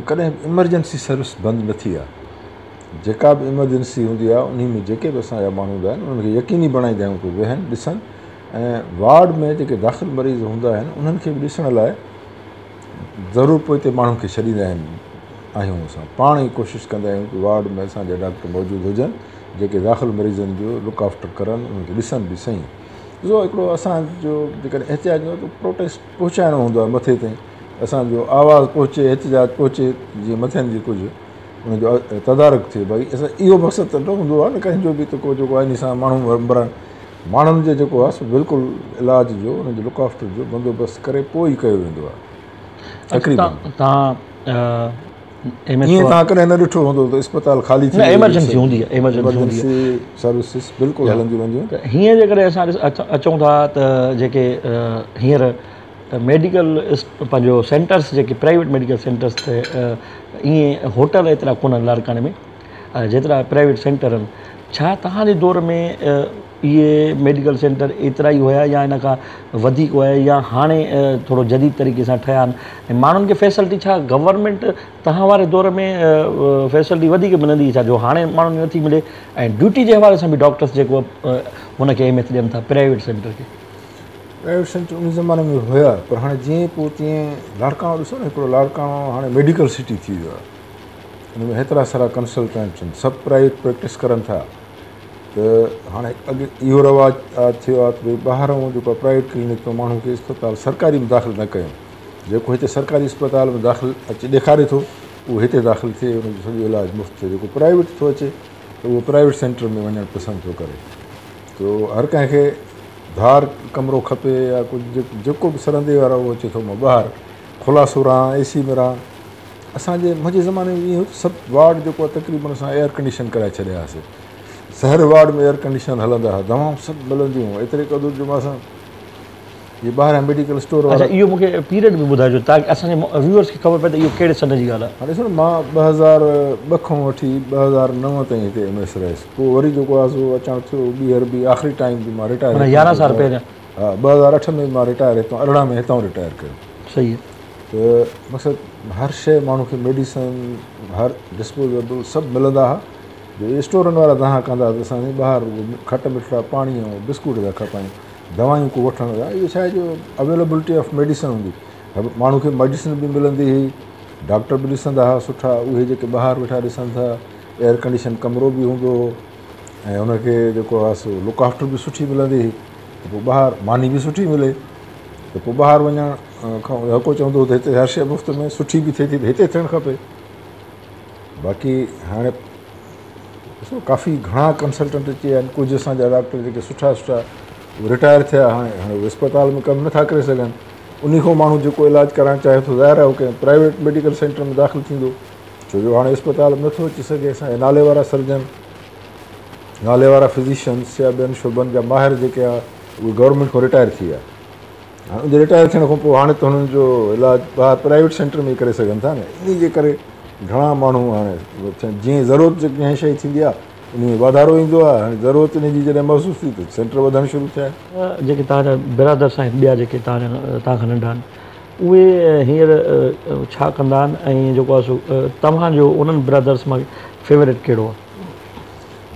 कॾहिं बि इमरजेंसी सर्विस बंदि न थी आहे। जेका बि इमरजेंसी हूंदी आहे उन में जेके बि असांजा माण्हू हूंदा आहिनि उन्हनि खे यकीनी बणाईंदा आहियूं कि वेहनि ॾिसनि, ऐं वार्ड में जेके दाख़िल मरीज़ हूंदा आहिनि उन्हनि खे बि ॾिसण लाइ ज़रूरु पोइ हिते माण्हुनि खे छॾींदा आहियूं। असां पाण ई कोशिशि कंदा आहियूं कि वार्ड में असांजा डॉक्टर मौजूदु हुजनि जेके दाख़िल मरीज़नि जो लुक आफ्टर करनि, उन्हनि खे ॾिसनि बि सही। ॾिसो हिकिड़ो असांजो जेकॾहिं एहतिजाज हूंदो त प्रोटेस्ट पहुचाइणो हूंदो आहे मथे ताईं, असांजो आवाज़ु पहुचे, एहतिजाज पहुचे, जीअं मथियनि जी कुझु उनजो तदारक थिए। भई असां इहो मक़सदु त न हूंदो आहे न कंहिंजो बि, त को जेको आहे इन सां माण्हू मरनि, माण्हुनि जो जेको आहे बिल्कुलु इलाज जो उनजो लुक आफ्टर जो बंदोबस्तु करे पोइ ई कयो वेंदो आहे। तक़रीबन ईअं तव्हां कॾहिं न ॾिठो हूंदो त अस्पताल ख़ाली थी, एमरजेंसी हूंदी आहे, एमरजेंसी सर्विसिस बिल्कुलु हलंदियूं रहंदियूं। त हीअं जेकॾहिं असां अचूं था त जेके हींअर मेडिकल पंहिंजो सेंटर्स जेके प्राइवेट मेडिकल सेंटर्स ते ईअं होटल एतिरा कोन आहिनि लाड़काने में जेतिरा प्राइवेट सेंटर आहिनि, छा तव्हांजे दौर में इहे मेडिकल सेंटर एतिरा ई हुया या इन खां वधीक हुया, या हाणे थोरो जदीद तरीक़े सां ठहिया आहिनि? ऐं माण्हुनि खे फैसिलिटी छा गवर्नमेंट तव्हां वारे दौर में फैसिलिटी वधीक मिलंदी छा जो हाणे माण्हुनि खे नथी मिले? ऐं ड्यूटी जे हवाले सां बि डॉक्टर्स जेको हुनखे अहमियत ॾियनि था प्राइवेट सेंटर खे? प्राइवेट सेंटर उन ज़माने में हुया, पर हाणे जीअं पोइ तीअं लाड़काणो ॾिसो न, हिकिड़ो लाड़काणो हाणे मेडिकल सिटी थी वियो आहे। हुन में हेतिरा सारा कंसल्टेंट्स आहिनि, सभु प्राइवेट प्रैक्टिस करनि था। त हाणे अॻु इहो रवाजु थियो आहे त भई ॿाहिरों जेको प्राइवेट क्लिनिक में माण्हू खे अस्पताल सरकारी में दाख़िल न कयूं, जेको हिते सरकारी अस्पताल में दाख़िल अचे ॾेखारे थो उहो हिते दाख़िल थिए, उनजो सॼो इलाजु मुफ़्त थिए। जेको प्राइवेट थो अचे त उहो प्राइवेट सेंटर में वञणु पसंदि थो करे। तो हर कंहिंखे धार कमिरो खपे या कुझु जेको बि सरंदे वारा उहो अचे थो मां ॿाहिरि खुलासो रहां, AC में रहां। असांजे मुंहिंजे ज़माने में इहो सभु वार्ड जेको आहे तक़रीबन असां एयर कंडीशन कराए छॾिया हुआसीं। हर वार्ड में एयर कंडीशन हलंदा हुआ, दवाऊं सभु मिलंदियूं हुयूं। एतिरे क़दुरु जो मां ये ॿाहिरां मेडिकल स्टोर वारा। अच्छा, इहो मूंखे पीरियड बि ॿुधाइजो ताकी असांजे व्यूअर्स खे ख़बर पए त इहो कहिड़े सन जी ॻाल्हि आहे। हाणे ॾिसो न, मां 2002 खां वठी 2009 ताईं हिते MS रहियुसि। पोइ वरी जेको आहे सो अचणु थियो ॿीहर बि आख़िरी टाइम बि मां रिटायर, 11 साल पहिरियां। हा, 2008 में मां रिटायर हितां 18 में हितां रिटायर कयो। सही आहे। त मक़सदु हर शइ माण्हू खे मेडिसन, हर डिस्पोजेबल सभु मिलंदा हुआ। जो स्टोरनि वारा तव्हां कंदा त असांजे ॿाहिरि खट मिठा पाणी ऐं बिस्कुट था खपायूं, दवायूं को वठण जा। इहो छा आहे जो अवेलेबिलिटी ऑफ मेडिसन हूंदी, माण्हू खे मेडिसिन बि मिलंदी हुई, डॉक्टर बि ॾिसंदा हुआ सुठा। उहे जेके ॿाहिरि वेठा ॾिसनि था, एयर कंडीशन कमिरो बि हूंदो हो ऐं हुनखे जेको आहे सो लुक आफ्टर बि सुठी मिलंदी हुई। त पोइ ॿाहिरि मानी बि सुठी मिले त पोइ ॿाहिरि वञण खां हको चवंदो त हिते हर शइ मुफ़्त में सुठी बि थिए थी त हिते थियणु खपे। बाक़ी हाणे ॾिसो काफ़ी घणा कंसल्टेंट अची विया आहिनि। कुझु असांजा डॉक्टर जेके सुठा सुठा रिटायर थिया, हाणे अस्पताल में कमु नथा करे सघनि। उन खां माण्हू जेको इलाजु कराइणु चाहे थो, ज़ाहिर आहे उहो कंहिं प्राइवेट मेडिकल सेंटर में दाख़िल थींदो, छो जो हाणे अस्पताल में नथो अची सघे। असांजे नाले वारा सर्जन, नाले वारा फिज़िशियन्स या ॿियनि शोबनि जा माहिर जेके आहे उहे गवर्नमेंट खां रिटायर थी विया। हाणे उन रिटायर थियण खां पोइ हाणे त हुननि जो इलाजु ॿाहिरि प्राइवेट सेंटर में ई करे सघनि था न। इन जे करे घणा माण्हू हाणे जीअं ज़रूरत कंहिं शइ थींदी आहे उन में वाधारो ईंदो आहे। हाणे ज़रूरत इन जी जॾहिं महसूसु थी त सेंटर वधणु शुरू थिया आहिनि। जेके तव्हांजा बिरादर्स आहिनि ॿिया जेके तव्हांखां नंढा आहिनि, उहे हींअर छा कंदा आहिनि ऐं जेको आहे सो तव्हांजो उन्हनि बिरादर्स मां फेवरेट कहिड़ो आहे?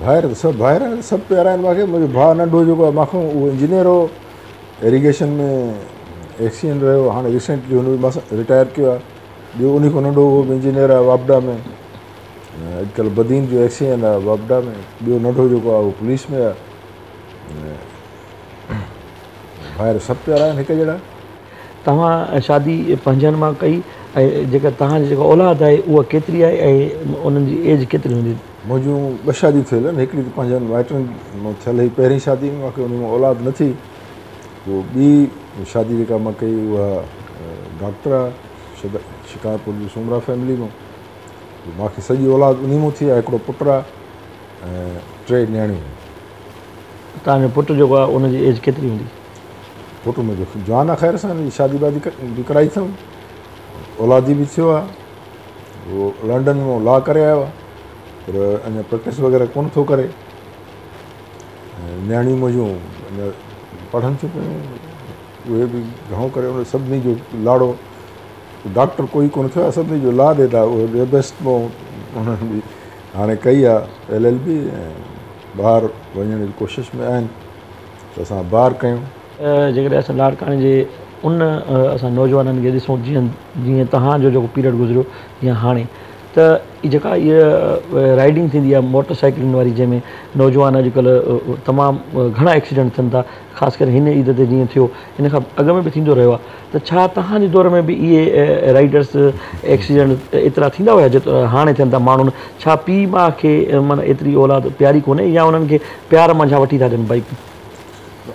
भाइर त सभु भाइर आहिनि, सभु प्यारा आहिनि मूंखे। मुंहिंजो भाउ नंढो जेको आहे मूंखां उहो इंजीनियर हो, एरीगेशन में एक्सीडेंट रहियो, हाणे रिसेंटली हुन बि मां रिटायर कयो आहे। ॿियो उन खां नंढो उहो बि इंजीनियर आहे वापडा में। अॼुकल्ह बदीन जो एक्सीडेंट आहे वापडा में। ॿियो नंढो जेको आहे उहो पुलिस में आहे। ॿाहिरि सभु प्यारा आहिनि हिकु जहिड़ा। तव्हां शादी पंजनि मां कई ऐं जेका तव्हांजी जेका औलाद आहे उहा केतिरी आहे ऐं उन्हनि जी एज केतिरी हूंदी? मुंहिंजूं 2 शादियूं थियल आहिनि। हिकिड़ी त पंहिंजनि माइटनि मां थियल हुई पहिरीं शादी में, मूंखे उन में औलाद न थी। पोइ ॿी शादी जेका मां कई उहा डॉक्टर आहे, शिकारपुर जी सुमरा फैमिली में। मूंखे सॼी औलाद उन मां थी आहे। हिकिड़ो पुटु आहे ऐं 3 नियाणियूं। तव्हांजो पुटु जेको आहे उनजी एज केतिरी हूंदी? पुटु मुंहिंजो जवान आहे। ख़ैर सां शादी वादी बि कराई अथऊं, औलादी बि थियो आहे। उहो लंडन में लॉ करे आयो आहे, पर अञा प्रैक्टिस वग़ैरह कोन थो करे। नियाणियूं मुंहिंजूं अञा पढ़नि थियूं पियूं, उहे बि घणो करे उन सभिनी जो लाड़ो। डॉक्टर कोई कोन थियो आहे, सभिनी जो ला ॾेढा उहे बेस्ट में उन्हनि बि हाणे कई आहे LLB ऐं ॿाहिरि वञण जी कोशिशि में आहिनि त असां ॿाहिरि कयूं। जेकॾहिं असां लाड़काणे जे उन असां नौजवाननि खे ॾिसूं जीअं तव्हांजो जेको पीरियड गुज़रियो या हाणे, त जेका इहा राइडिंग थींदी आहे मोटर साइकिलुनि वारी, जंहिंमें नौजवान अॼुकल्ह तमामु घणा एक्सीडेंट थियनि था, ख़ासि करे हिन ईद ते जीअं थियो, इन खां अॻु में बि थींदो रहियो आहे। त छा तव्हांजे दौर में बि इहे राइडर्स एक्सीडेंट एतिरा थींदा हुया जेतिरा हाणे थियनि था माण्हुनि? छा पीउ माउ खे माना एतिरी औलाद प्यारी कोन्हे या उन्हनि खे प्यार मां छा वठी था ॾियनि बाइक?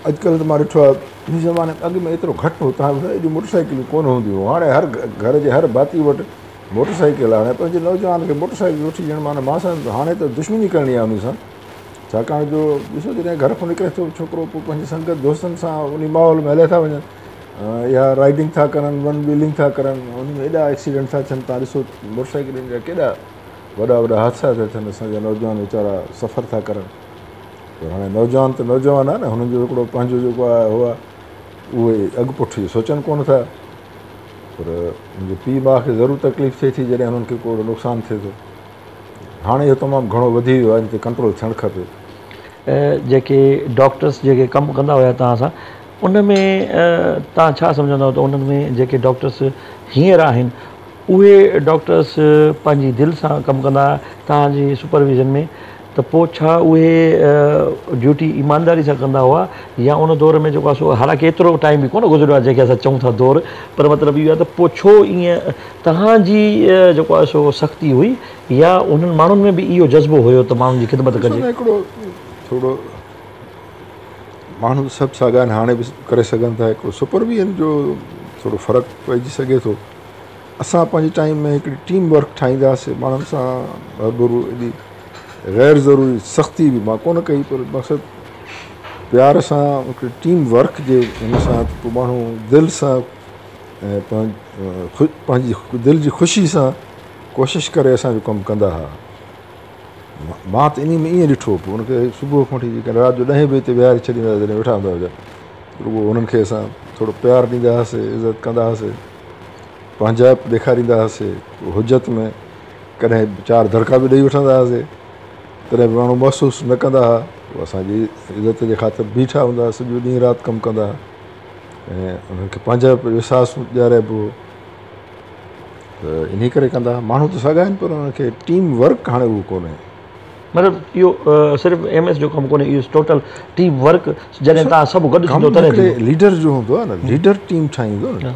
अॼुकल्ह त मां ॾिठो आहे हिन ज़माने में अॻु में एतिरो घटि हो। तव्हां ॿुधायो एॾियूं मोटर साइकिलूं कोन हूंदियूं। हाणे हर घर जे हर भाती वटि मोटर साइकिल आहे। हाणे पंहिंजे नौजवान खे मोटर साइकिल वठी ॾियणु माना मां सां हाणे त दुश्मनी करणी आहे उन सां। छाकाणि जो ॾिसो जॾहिं घर खां निकिरे थो छोकिरो, पोइ पंहिंजी संगत दोस्तनि सां उन माहौल में हले था वञनि, या राइडिंग था करनि, वन व्हीलिंग था करनि, उन में एॾा एक्सीडेंट था थियनि। तव्हां ॾिसो मोटर साइकिलुनि जा केॾा वॾा वॾा हादसा था थियनि। असांजा नौजवान वीचारा सफ़र था करनि। पर हाणे नौजवान त नौजवान आहे न, हुननि जो हिकिड़ो पंहिंजो जेको आहे उहो उहे अॻुपुठ जो सोचनि कोन था। पर मुंहिंजे पीउ माउ खे ज़रूरु तकलीफ़ थिए थी जॾहिं हुननि खे को नुक़सानु थिए थो। हाणे इहो तमामु घणो वधी वियो आहे, इन ते कंट्रोल थियणु खपे। जेके डॉक्टर्स जेके कमु कंदा हुया तव्हां सां, उन में तव्हां छा सम्झंदव त उन्हनि में जेके डॉक्टर्स हींअर आहिनि उहे डॉक्टर्स पंहिंजी दिलि सां कमु कंदा तव्हांजी सुपरविज़न में, त पोइ छा उहे ड्यूटी ईमानदारी सां कंदा हुआ या उन दौर में जेको आहे सो हालांकि एतिरो टाइम बि कोन गुज़रियो आहे जेके असां चऊं था दौर, पर मतिलबु इहो आहे त पोइ छो ईअं तव्हांजी जेको आहे सो सख़्ती हुई या उन्हनि माण्हुनि में बि इहो जज़्बो हुयो त माण्हुनि जी ख़िदमत कजे? हिकिड़ो थोरो माण्हू सभु साॻिया आहिनि, हाणे बि करे सघनि था, हिकिड़ो सुपरविजन जो थोरो फ़र्क़ु पइजी सघे थो। असां पंहिंजे टाइम में हिकिड़ी टीम वर्क ठाहींदासीं, माण्हुनि सां हरभरू एॾी ग़ैर ज़रूरी सख़्ती बि मां कोन कई, पर मक़सदु प्यार सां हिकिड़ी टीम वर्क जे हिन सां पोइ माण्हू दिलि सां ऐं पंहिंजी दिलि जी ख़ुशी सां कोशिशि करे असांजो कमु कंदा हुआ। मां त इन में ईअं ॾिठो, पोइ हुनखे सुबुह खां वठी जेके राति जो 10 बजे ते विहारे छॾींदा हुआ, जॾहिं वेठा हूंदा हुआ रुॻो उन्हनि खे असां थोरो प्यारु ॾींदा हुआसीं, इज़त कंदा हुआसीं, पंहिंजाइप ॾेखारींदा हुआसीं। हुजत में कॾहिं 4 दड़का बि ॾेई वठंदा हुआसीं, तॾहिं बि माण्हू महसूसु न कंदा हुआ। पोइ असांजी इज़त जे ख़ातिर बीठा हूंदा हुआ, सॼो ॾींहुं राति कमु कंदा हुआ ऐं उन्हनि खे पंहिंजाइप जो अहसासु ॾियाराइबो। त इन करे कंदा हुआ। माण्हू त साॻिया आहिनि, पर उन्हनि खे टीम वर्क हाणे उहो कोन्हे। मतिलबु इहो सिर्फ़ु MS जो कमु कोन्हे, इहो टोटल टीम वर्क जॾहिं तव्हां सभु गॾु थींदो तॾहिं लीडर जो हूंदो आहे न, लीडर टीम ठाहींदो न,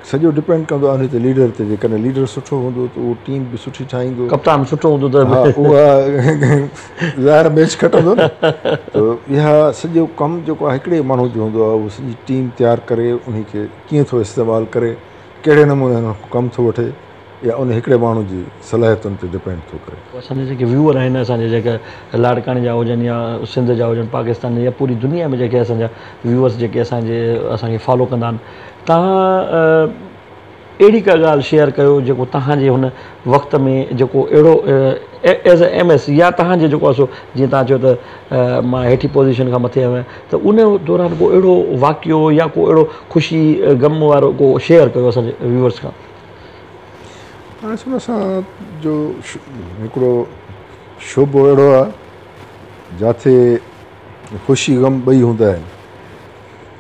सॼो डिपेंड कंदो आहे उन ते लीडर ते। जेकॾहिं लीडर सुठो हूंदो त उहो टीम बि सुठी ठाहींदो, कप्तान सुठो हूंदो त उहा ज़ाहिर मैच खटंदो न। त इहा सॼो कमु जेको आहे हिकिड़े माण्हू जो हूंदो आहे, उहो सॼी टीम तयारु करे उन खे कीअं थो इस्तेमालु करे, कहिड़े नमूने हुन कमु थो वठे, या उन हिकिड़े माण्हू जी सलाहियतुनि ते डिपेंड थो करे। असांजे जेके व्यूअर आहिनि, असांजे जेके लाड़काणे जा हुजनि या सिंध जा हुजनि, पाकिस्तान या पूरी दुनिया में जेके असांजा व्यूअर्स जेके असांखे फॉलो कंदा आहिनि, तव्हां अहिड़ी का ॻाल्हि शेयर कयो जेको तव्हांजे हुन वक़्त में जेको अहिड़ो एज़ अ MS या तव्हांजे जेको आहे सो जीअं तव्हां चयो त मां हेठी पोज़ीशन खां मथे आहियां, त उन दौरान को अहिड़ो वाक़ियो या को अहिड़ो ख़ुशी ग़म वारो को शेयर कयो असांजे व्यूअर्स खां। हाणे सुन, असांजो हिकिड़ो शोबो अहिड़ो आहे जिथे ख़ुशी ग़म ॿई हूंदा आहिनि।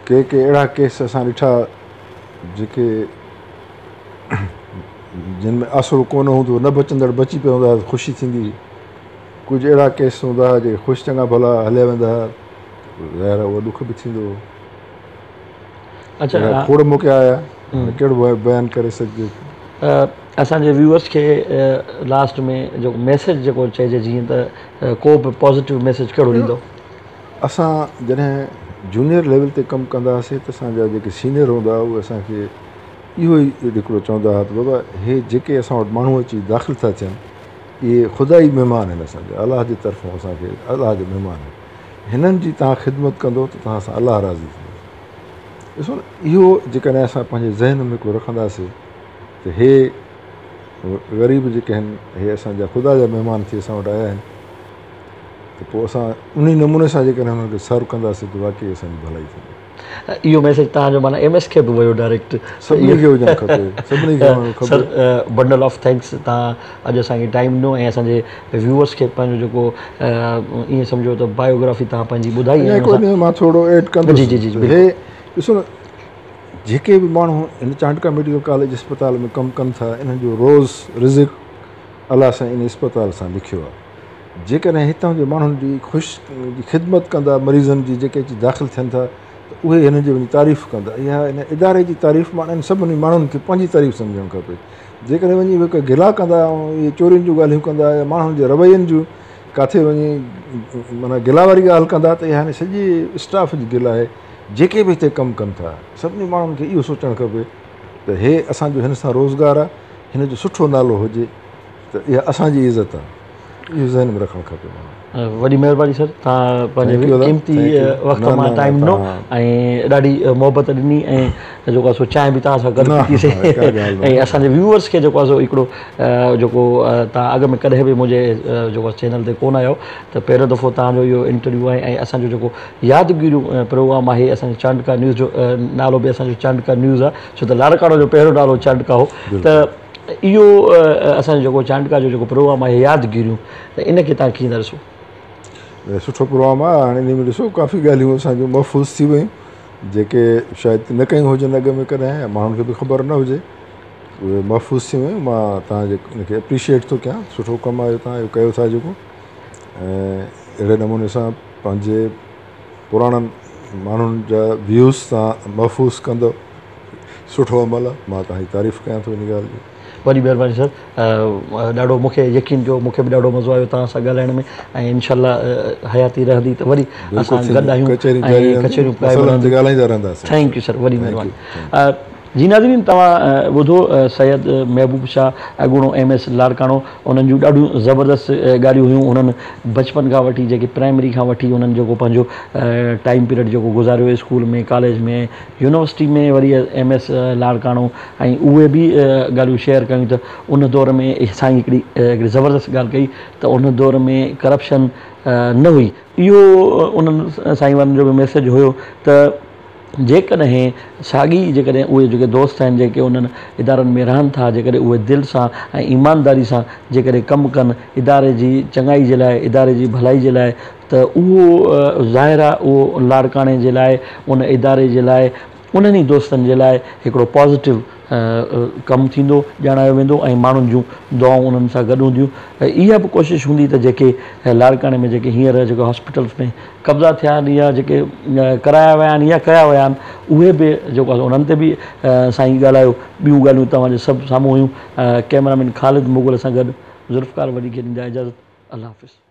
के अहिड़ा केस असां ॾिठा जेके जिन में आसिरो कोन हूंदो, न बचंदड़ बची पिया हूंदा, ख़ुशी थींदी। कुझु अहिड़ा केस हूंदा हुआ जेके ख़ुशि चङा भला हलिया वेंदा हुआ, ज़ाहिर उहो ॾुख बि थींदो। अच्छा, खोड़ मौक़ा आया, कहिड़ो बयानु करे सघिजे। असांजे व्यूअर्स खे लास्ट में जेको मैसेज जेको चइजे, जीअं त को बि पॉज़िटिव मैसेज कहिड़ो ॾींदो? असां जॾहिं जूनियर लेवल ते कमु कंदा हुआसीं त असांजा जेके सीनियर हूंदा हुआ उहे असांखे इहो ई हिकिड़ो चवंदा हुआ त बाबा, हे जेके असां वटि माण्हू अची दाख़िल था थियनि, इहे ख़ुदाई महिमान आहिनि असांजा, अलाह जी तरफ़ां असांखे अलाह जो महिमान आहिनि। हिननि जी तव्हां ख़िदमत कंदो त तव्हां सां अलाह राज़ी थींदो। ॾिसो न, इहो जेकॾहिं असां पंहिंजे ज़हन में हिकिड़ो रखंदासीं त हे ग़रीब जेके आहिनि, हे असांजा ख़ुदा जा महिमान थी असां वटि आया आहिनि, त पोइ असां उन नमूने सां जेकॾहिं हुननि खे सर्व कंदासीं त वाक़ई असांजी भलाई थींदी। इहो मैसेज तव्हांजो माना MS खे बि वियो डायरेक्ट? सभिनी खे हुजणु खपे, सभिनी खे सर, बंडल ऑफ थैंक्स, तव्हां अॼु असांखे टाइम ॾिनो ऐं असांजे व्यूअर्स खे पंहिंजो जेको ईअं सम्झो त बायोग्राफी तव्हां पंहिंजी ॿुधाई। मां थोरो एड कंदुसि। जी जी जी। हे ॾिसो न, जेके बि माण्हू हिन चांडका मेडिकल कॉलेज अस्पताल में कमु कनि था, इन्हनि जो रोज़ रिज़िक अलाह सां इन अस्पताल सां लिखियो आहे। जेकॾहिं हितां जे माण्हुनि जी ख़िदमत कंदा, मरीज़नि जी जेके अची दाख़िल थियनि था, त उहे हिन जी वञी तारीफ़ कंदा। इहा इन इदारे जी तारीफ़ माना सभिनी माण्हुनि खे पंहिंजी तारीफ़ सम्झणु खपे। जेकॾहिं वञी हिकु गिला कंदा ऐं इहे चोरियुनि जूं ॻाल्हियूं कंदा या माण्हुनि जे रवैयनि जूं किथे वञी माना गिला वारी ॻाल्हि कंदा, त इहा हाणे सॼी स्टाफ जी गिला आहे। जेके बि हिते कमु कनि था, सभिनी माण्हुनि खे इहो सोचणु खपे त हे असांजो हिन सां रोज़गारु आहे, हिन जो सुठो नालो हुजे, त इहा असांजी इज़त आहे। इहो ज़हन में रखणु खपे। वॾी महिरबानी सर, तव्हां पंहिंजे क़ीमती वक़्त मां टाइम ॾिनो ऐं ॾाढी मोहबत ॾिनी ऐं जेको आहे सो चांहि बि तव्हां सां गॾु पीतीसीं ऐं असांजे व्यूअर्स खे जेको आहे सो हिकिड़ो जेको तव्हां अॻ में कॾहिं बि मुंहिंजे जेको चैनल ते कोन आहियो, त पहिरियों दफ़ो तव्हांजो इहो इंटरव्यू आहे ऐं असांजो जेको यादगिरियूं प्रोग्राम आहे, असांजे चांडका न्यूज़ जो नालो बि असांजो चांडका न्यूज़ आहे, छो त लाड़काणो जो पहिरियों नालो चांडका हो। त इहो असांजो जेको चांडका जो जेको प्रोग्राम आहे यादगिरियूं, त इनखे तव्हां कीअं था ॾिसो? सुठो प्रोग्राम आहे। हाणे इन में ॾिसो काफ़ी ॻाल्हियूं असांजूं महफ़ूज़ थी वयूं, जेके शायदि न कयूं हुजनि अॻ में कॾहिं, माण्हुनि खे बि ख़बर न हुजे, उहे महफ़ूज़ थी वयूं। मां तव्हांजे इनखे एप्रिशिएट थो कयां, सुठो कमु आहे तव्हां इहो कयो था जेको। अहिड़े नमूने सां पंहिंजे पुराणनि माण्हुनि जा व्यूज़ तव्हां महफ़ूज़ कंदो सुठो अमल आहे। मां तव्हांजी तारीफ़ कयां थो इन ॻाल्हि जी। वॾी महिरबानी सर, ॾाढो मूंखे यकीन जो मूंखे बि ॾाढो मज़ो आयो तव्हां सां ॻाल्हाइण में ऐं इंशाल्लाह हयाती रहंदी त वरी असां गॾु आहियूं ऐं कचहरियूं ॻाल्हाईंदा रहंदासीं। थैंक यू सर, वॾी महिरबानी। जी नाज़रीन, तव्हां ॿुधो सैयद महबूब शाह अॻूणो MS लाड़काणो, उन्हनि जूं ॾाढियूं ज़बरदस्त ॻाल्हियूं हुयूं। उन्हनि बचपन खां वठी जेके प्राइमरी खां वठी उन्हनि जेको पंहिंजो टाइम पीरियड जेको गुज़ारियो स्कूल में, कॉलेज में, यूनिवर्सिटी में, वरी MS लाड़काणो, ऐं उहे बि ॻाल्हियूं शेयर कयूं त उन दौर में साईं हिकिड़ी ज़बरदस्त ॻाल्हि कई त उन दौर में करप्शन न हुई। इहो उन्हनि साईं वारनि जो बि मैसेज हुयो त जेकॾहिं साॻी जेकॾहिं उहे जेके दोस्त आहिनि जेके उन्हनि इदारनि में रहनि था, जेकॾहिं उहे दिलि सां ऐं ईमानदारी सां जेकॾहिं कमु कनि इदारे जी चङाई जे लाइ, इदारे जी भलाई जे लाइ, त उहो ज़ाहिर आहे उहो लाड़काणे जे लाइ, उन इदारे जे लाइ, उन्हनि ई दोस्तनि जे लाइ हिकिड़ो पॉज़िटिव कमु थींदो, ॼाणायो वेंदो ऐं माण्हुनि जूं दुआऊं उन्हनि सां गॾु हूंदियूं। इहा बि कोशिशि हूंदी त जेके लाड़काणे में जेके हींअर जेके हॉस्पिटल्स में कब्ज़ा थिया आहिनि या जेके कराया विया आहिनि या कया विया आहिनि, उहे बि जेको आहे उन्हनि ते बि साईं ॻाल्हायो। ॿियूं ॻाल्हियूं तव्हांजे सभु साम्हूं हुयूं। कैमरामैन ख़ालिद मुग़ल सां गॾु ज़ुल्फ़कार वली खे ॾींदा इजाज़त। अल्लाह हाफ़िज़।